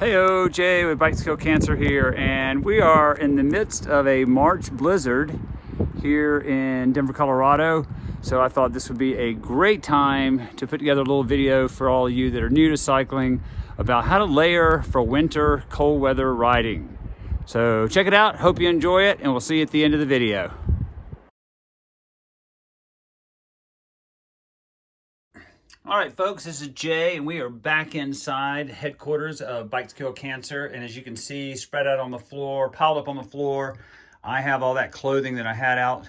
Heyo, Jay with Bikes Kill Cancer here, and we are in the midst of a March blizzard here in Denver, Colorado. So I thought this would be a great time to put together a little video for all of you that are new to cycling about how to layer for winter cold weather riding. So check it out, hope you enjoy it, and we'll see you at the end of the video. All right, folks, this is Jay, and we are back inside headquarters of Bikes Kill Cancer. And as you can see, spread out on the floor, piled up on the floor, I have all that clothing that I had out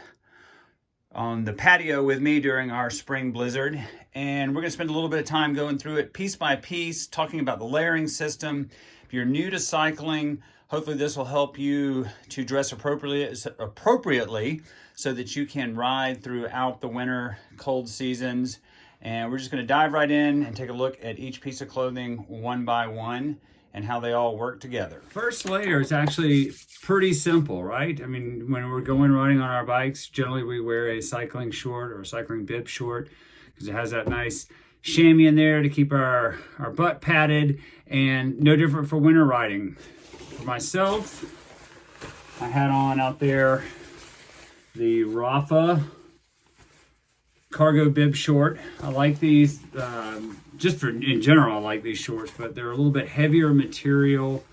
on the patio with me during our spring blizzard. And we're gonna spend a little bit of time going through it piece by piece, talking about the layering system. If you're new to cycling, hopefully this will help you to dress appropriately so that you can ride throughout the winter cold seasons. And we're just gonna dive right in and take a look at each piece of clothing one by one and how they all work together. First layer is actually pretty simple, right? I mean, when we're going riding on our bikes, generally we wear a cycling short or a cycling bib short because it has that nice chamois in there to keep our butt padded, and no different for winter riding. For myself, I had on out there the Rapha cargo bib short. I like these, just for in general, I like these shorts, but they're a little bit heavier material,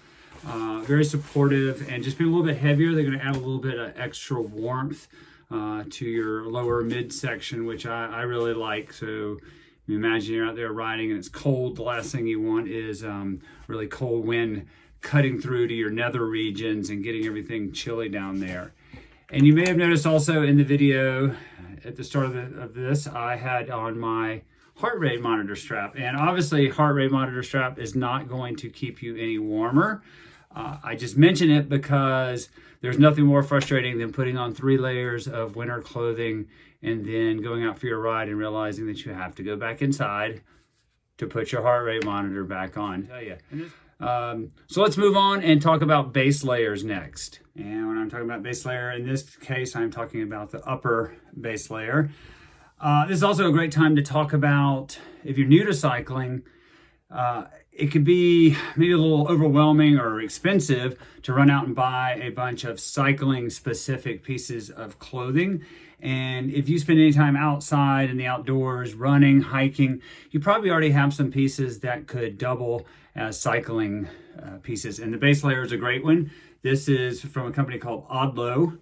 very supportive, and just being a little bit heavier, they're gonna add a little bit of extra warmth to your lower midsection, which I really like. So you imagine you're out there riding and it's cold, the last thing you want is really cold wind cutting through to your nether regions and getting everything chilly down there. And you may have noticed also in the video at the start of this, I had on my heart rate monitor strap. And obviously heart rate monitor strap is not going to keep you any warmer. I just mention it because there's nothing more frustrating than putting on 3 layers of winter clothing and then going out for your ride and realizing that you have to go back inside to put your heart rate monitor back on. So let's move on and talk about base layers next. And when I'm talking about base layer, in this case, I'm talking about the upper base layer. This is also a great time to talk about, if you're new to cycling, it could be maybe a little overwhelming or expensive to run out and buy a bunch of cycling specific pieces of clothing. And if you spend any time outside in the outdoors, running, hiking, you probably already have some pieces that could double as cycling pieces. And the base layer is a great one. This is from a company called Odlo,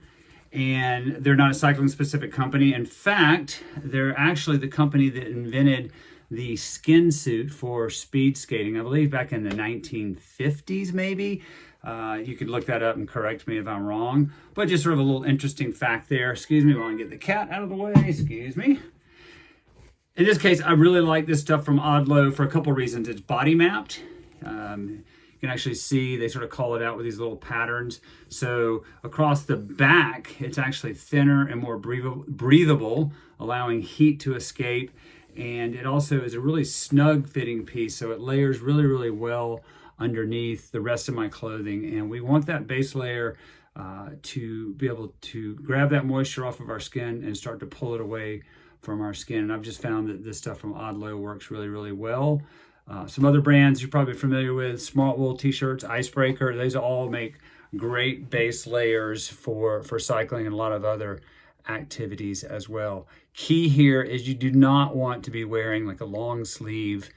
and they're not a cycling specific company. In fact, they're actually the company that invented the skin suit for speed skating, I believe back in the 1950s maybe. You could look that up and correct me if I'm wrong, but just sort of a little interesting fact there. Excuse me while I get the cat out of the way, excuse me. In this case, I really like this stuff from Odlo for a couple reasons. It's body mapped. You can actually see they sort of call it out with these little patterns. So across the back, it's actually thinner and more breathable, allowing heat to escape. And it also is a really snug fitting piece, so it layers really, really well underneath the rest of my clothing. And we want that base layer to be able to grab that moisture off of our skin and start to pull it away from our skin. And I've just found that this stuff from Odlo works really, really well. Some other brands you're probably familiar with, Smartwool t-shirts, Icebreaker, these all make great base layers for cycling and a lot of other activities as well. Key here is you do not want to be wearing like a long sleeve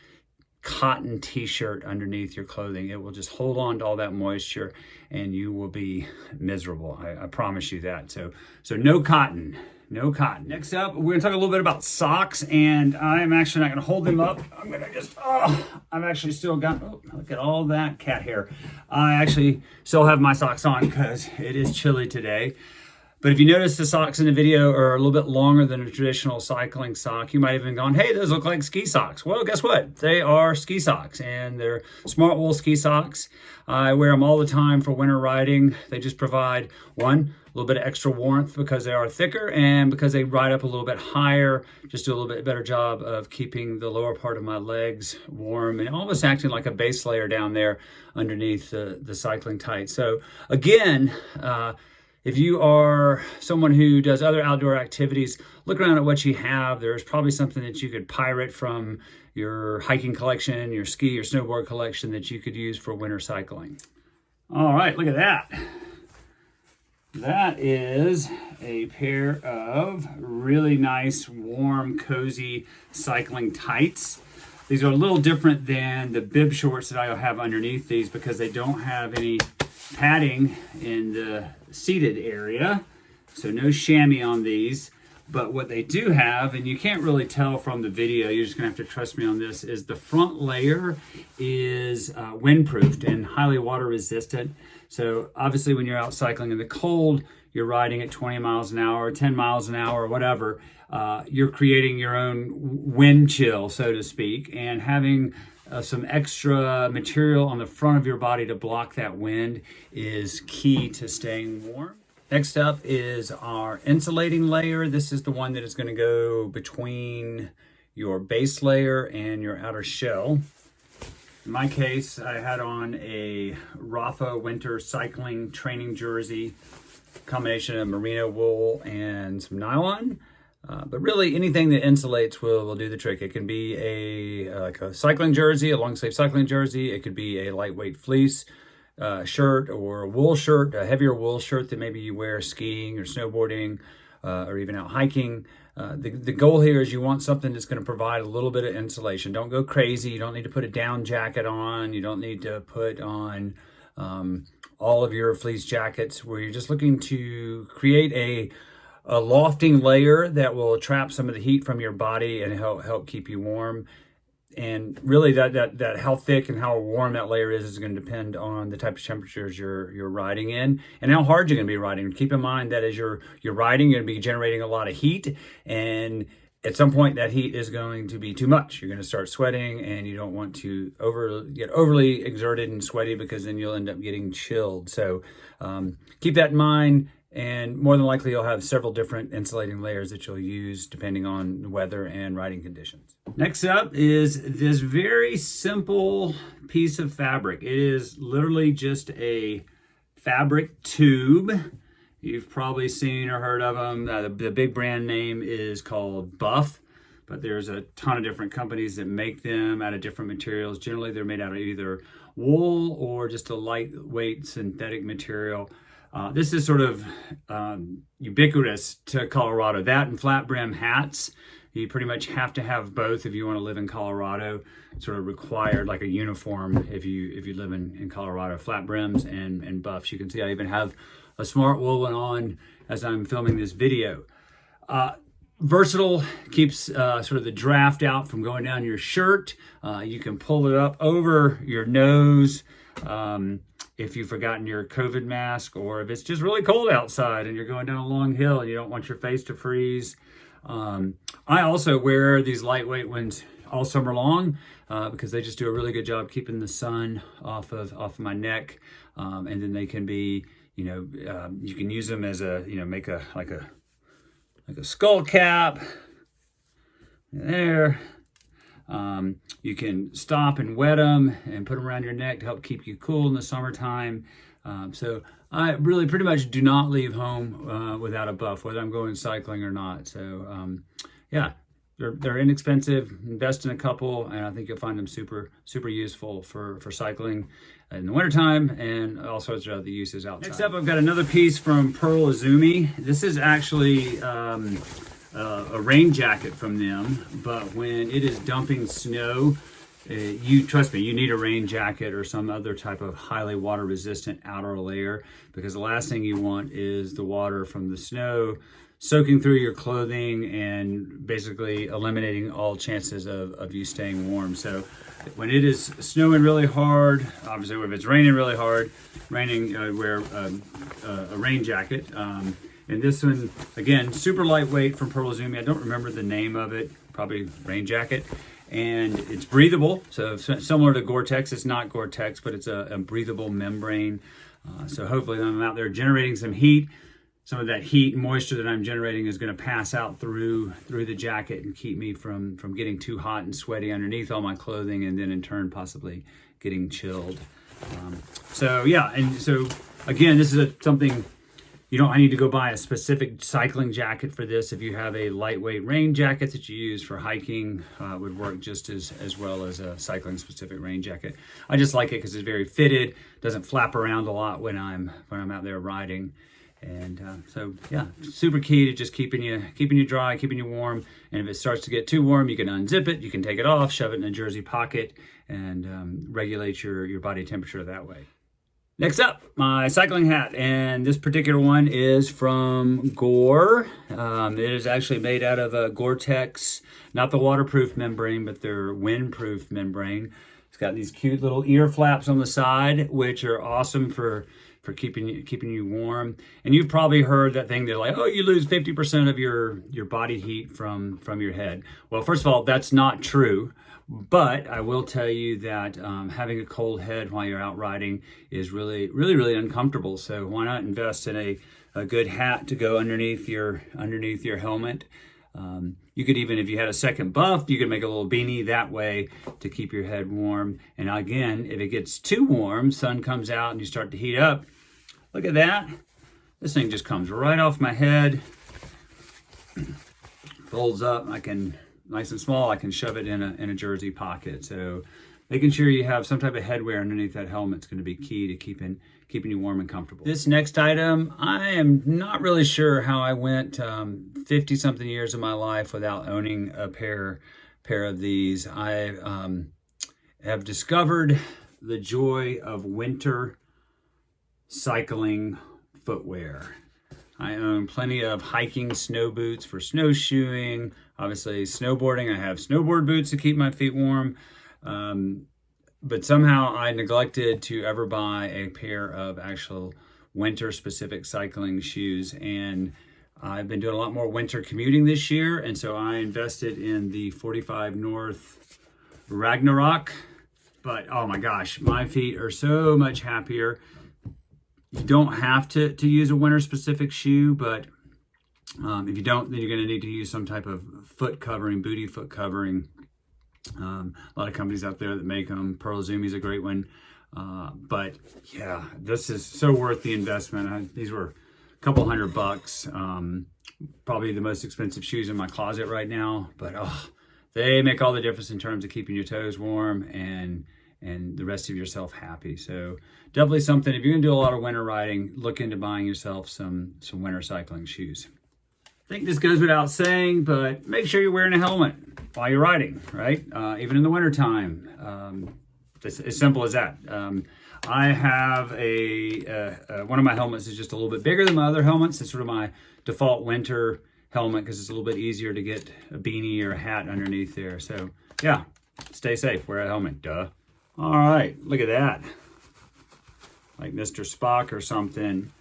cotton t-shirt underneath your clothing. It will just hold on to all that moisture and you will be miserable. I promise you that. So no cotton. No cotton. Next up, we're gonna talk a little bit about socks, and I'm actually not gonna hold them up. I'm gonna just, I've actually still got, look at all that cat hair. I actually still have my socks on because it is chilly today. But if you notice the socks in the video are a little bit longer than a traditional cycling sock, you might have even gone, hey, those look like ski socks. Well, guess what? They are ski socks, and they're Smartwool ski socks. I wear them all the time for winter riding. They just provide, one, a little bit of extra warmth because they are thicker and because they ride up a little bit higher, just do a little bit better job of keeping the lower part of my legs warm and almost acting like a base layer down there underneath the cycling tights. So again, if you are someone who does other outdoor activities, look around at what you have. There's probably something that you could pirate from your hiking collection, your ski or snowboard collection that you could use for winter cycling. All right, look at that. That is a pair of really nice, warm, cozy cycling tights. These are a little different than the bib shorts that I have underneath these because they don't have any padding in the seated area, so no chamois on these. But what they do have, and you can't really tell from the video, you're just gonna have to trust me on this, is the front layer is windproofed and highly water resistant. So obviously when you're out cycling in the cold, you're riding at 20 miles an hour, 10 miles an hour, whatever, you're creating your own wind chill, so to speak, and having some extra material on the front of your body to block that wind is key to staying warm. Next up is our insulating layer. This is the one that is going to go between your base layer and your outer shell. In my case, I had on a Rapha winter cycling training jersey, combination of merino wool and some nylon. But really anything that insulates will do the trick. It can be like a cycling jersey, a long sleeve cycling jersey. It could be a lightweight fleece shirt or a wool shirt, a heavier wool shirt that maybe you wear skiing or snowboarding or even out hiking. The goal here is you want something that's going to provide a little bit of insulation. Don't go crazy. You don't need to put a down jacket on. You don't need to put on all of your fleece jackets, where you're just looking to create a lofting layer that will trap some of the heat from your body and help keep you warm. And really that how thick and how warm that layer is going to depend on the type of temperatures you're riding in and how hard you're going to be riding. Keep in mind that as you're riding, you're going to be generating a lot of heat, and at some point that heat is going to be too much. You're going to start sweating, and you don't want to get overly exerted and sweaty because then you'll end up getting chilled. So keep that in mind. And more than likely, you'll have several different insulating layers that you'll use depending on the weather and riding conditions. Next up is this very simple piece of fabric. It is literally just a fabric tube. You've probably seen or heard of them. The big brand name is called Buff, but there's a ton of different companies that make them out of different materials. Generally, they're made out of either wool or just a lightweight synthetic material. This is sort of ubiquitous to Colorado. That and flat brim hats. You pretty much have to have both if you want to live in Colorado. It's sort of required, like a uniform if you live in Colorado. Flat brims and buffs. You can see I even have a Smartwool one on as I'm filming this video. Versatile, keeps sort of the draft out from going down your shirt. You can pull it up over your nose. If you've forgotten your COVID mask, or if it's just really cold outside and you're going down a long hill and you don't want your face to freeze. I also wear these lightweight ones all summer long because they just do a really good job keeping the sun off of my neck. And then they can be, you can use them as make a skull cap there. You can stop and wet them and put them around your neck to help keep you cool in the summertime. So I really pretty much do not leave home without a buff, whether I'm going cycling or not. So yeah, they're inexpensive. Invest in a couple, and I think you'll find them super useful for cycling in the wintertime and all sorts of other uses outside. Next up, I've got another piece from Pearl Izumi. This is actually a rain jacket from them, but when it is dumping snow, trust me, you need a rain jacket or some other type of highly water resistant outer layer, because the last thing you want is the water from the snow soaking through your clothing and basically eliminating all chances of you staying warm. So when it is snowing really hard, obviously if it's raining really hard, wear a rain jacket. And this one, again, super lightweight from Pearl Izumi. I don't remember the name of it, probably rain jacket. And it's breathable, so similar to Gore-Tex. It's not Gore-Tex, but it's a breathable membrane. So hopefully when I'm out there generating some heat, some of that heat and moisture that I'm generating is going to pass out through the jacket and keep me from getting too hot and sweaty underneath all my clothing, and then in turn possibly getting chilled. So yeah, and so again, this is something you don't need to go buy a specific cycling jacket for this. If you have a lightweight rain jacket that you use for hiking, would work just as well as a cycling specific rain jacket. I just like it because it's very fitted, doesn't flap around a lot when I'm out there riding. And so yeah, super key to just keeping you dry, keeping you warm. And if it starts to get too warm, you can unzip it, you can take it off, shove it in a jersey pocket, and regulate your body temperature that way. Next up, my cycling hat, and this particular one is from Gore. It is actually made out of a Gore-Tex, not the waterproof membrane, but their windproof membrane. It's got these cute little ear flaps on the side, which are awesome for keeping you warm. And you've probably heard that thing, they're like, oh, you lose 50% of your body heat from your head. Well, first of all, that's not true. But I will tell you that having a cold head while you're out riding is really uncomfortable. So why not invest in a good hat to go underneath your helmet? You could even, if you had a second buff, you could make a little beanie that way to keep your head warm. And again, if it gets too warm, sun comes out and you start to heat up. Look at that. This thing just comes right off my head, folds up. Nice and small, I can shove it in a jersey pocket. So making sure you have some type of headwear underneath that helmet is going to be key to keeping you warm and comfortable. This next item, I am not really sure how I went 50 something years of my life without owning a pair of these. I have discovered the joy of winter cycling footwear. I own plenty of hiking snow boots for snowshoeing. Obviously, snowboarding, I have snowboard boots to keep my feet warm. But somehow I neglected to ever buy a pair of actual winter-specific cycling shoes. And I've been doing a lot more winter commuting this year. And so I invested in the 45 North Ragnarok. But oh my gosh, my feet are so much happier. You don't have to use a winter-specific shoe, but if you don't, then you're going to need to use some type of foot covering, booty foot covering. A lot of companies out there that make them. Pearl Izumi is a great one. But yeah, this is so worth the investment. These were a couple $100. Probably the most expensive shoes in my closet right now. But they make all the difference in terms of keeping your toes warm and the rest of yourself happy. So definitely something, if you're gonna do a lot of winter riding, look into buying yourself some winter cycling shoes. I think this goes without saying, but make sure you're wearing a helmet while you're riding, right? Even in the wintertime. It's as simple as that. I have one of my helmets is just a little bit bigger than my other helmets. It's sort of my default winter helmet because it's a little bit easier to get a beanie or a hat underneath there. So yeah, stay safe, wear a helmet, duh. All right, look at that. Like Mr. Spock or something.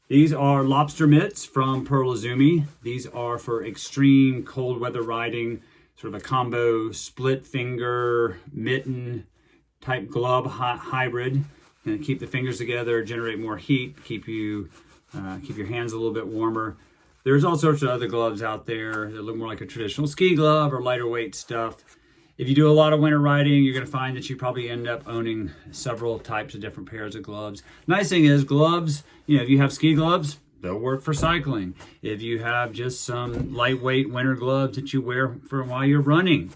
These are lobster mitts from Pearl Izumi. These are for extreme cold weather riding, sort of a combo split finger mitten type glove hybrid. And keep the fingers together, generate more heat, keep your hands a little bit warmer. There's all sorts of other gloves out there that look more like a traditional ski glove or lighter weight stuff. If you do a lot of winter riding, you're going to find that you probably end up owning several types of different pairs of gloves. Nice thing is gloves, if you have ski gloves, they'll work for cycling. If you have just some lightweight winter gloves that you wear for while you're running,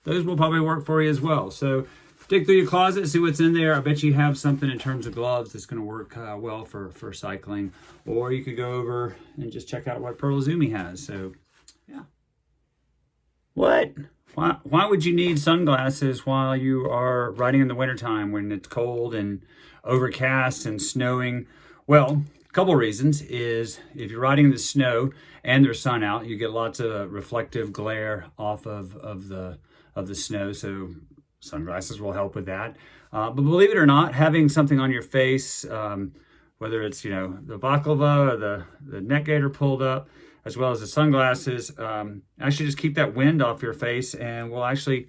those will probably work for you as well. So dig through your closet, see what's in there. I bet you have something in terms of gloves that's going to work well for cycling. Or you could go over and just check out what Pearl Izumi has. So, yeah. What? Why would you need sunglasses while you are riding in the wintertime when it's cold and overcast and snowing? Well, a couple reasons is if you're riding in the snow and there's sun out, you get lots of reflective glare off of the snow. So sunglasses will help with that. But believe it or not, having something on your face, whether it's, you know, the baklava or the neck gaiter pulled up, as well as the sunglasses. Actually just keep that wind off your face and will actually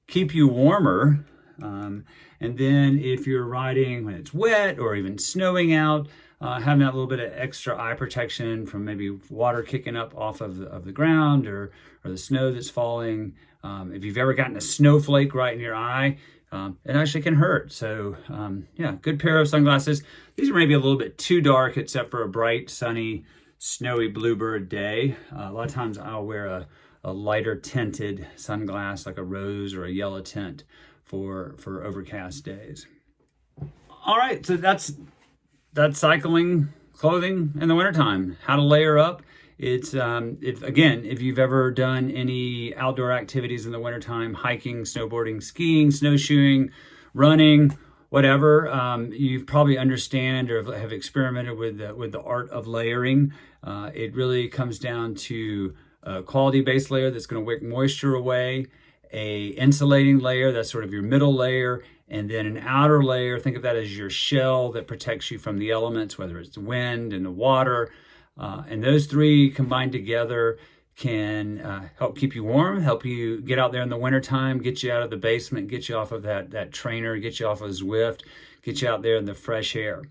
keep you warmer. And then if you're riding when it's wet or even snowing out, having that little bit of extra eye protection from maybe water kicking up off of the ground or the snow that's falling. If you've ever gotten a snowflake right in your eye, it actually can hurt. So yeah, good pair of sunglasses. These are maybe a little bit too dark except for a bright, sunny, snowy bluebird day. A lot of times I'll wear a lighter tinted sunglass like a rose or a yellow tint for overcast days. All right, so that's cycling clothing in the wintertime. How to layer up. It's if you've ever done any outdoor activities in the wintertime, hiking, snowboarding, skiing, snowshoeing, running, whatever, you probably understand or have experimented with the art of layering. It really comes down to a quality base layer that's going to wick moisture away, a insulating layer, that's sort of your middle layer, and then an outer layer, think of that as your shell that protects you from the elements, whether it's the wind and the water. And those three combined together can help keep you warm, help you get out there in the wintertime, get you out of the basement, get you off of that trainer, get you off of Zwift, get you out there in the fresh air.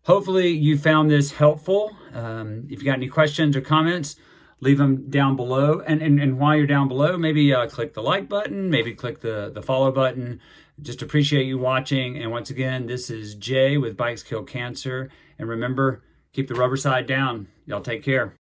Hopefully you found this helpful. If you got any questions or comments, leave them down below. And while you're down below, maybe click the like button, maybe click the follow button. Just appreciate you watching. And once again, this is Jay with Bikes Kill Cancer. And remember, keep the rubber side down. Y'all take care.